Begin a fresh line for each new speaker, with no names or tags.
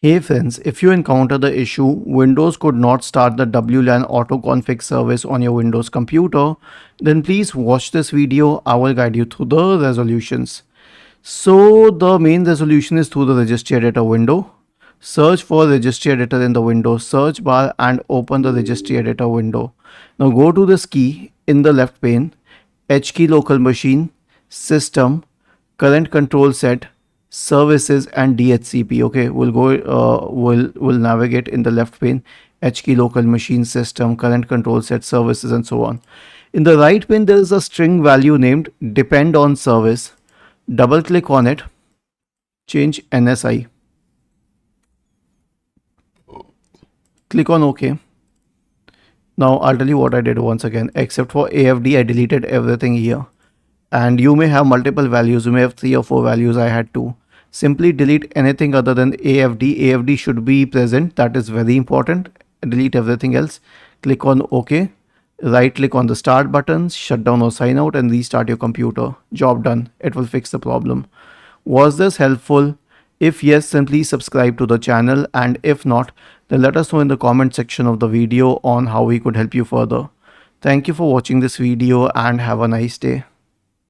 Hey friends, if you encounter the issue Windows could not start the WLAN AutoConfig service on your Windows computer, then please watch this video. I will guide you through the resolutions. So the main resolution is through the registry editor window. Search for registry editor in the Windows search bar and open the registry editor window. Now go to this key in the left pane, H key local machine, system, current control set, services and DHCP. Okay, we'll navigate in the left pane, H key local machine, system, current control set, services and so on. In the right pane there is a string value named depend on service. Double click on it, change NSI, click on OK. Now I'll tell you what I did once again. Except for AFD, I deleted everything here. And you may have multiple values, you may have 3 or 4 values. I had 2. Simply delete anything other than AFD. AFD should be present, that is very important. Delete everything else. Click on OK. Right click on the start button, shut down or sign out and restart your computer. Job done. It will fix the problem. Was this helpful? If yes, then please subscribe to the channel, and if not, then let us know in the comment section of the video on how we could help you further. Thank you for watching this video and have a nice day.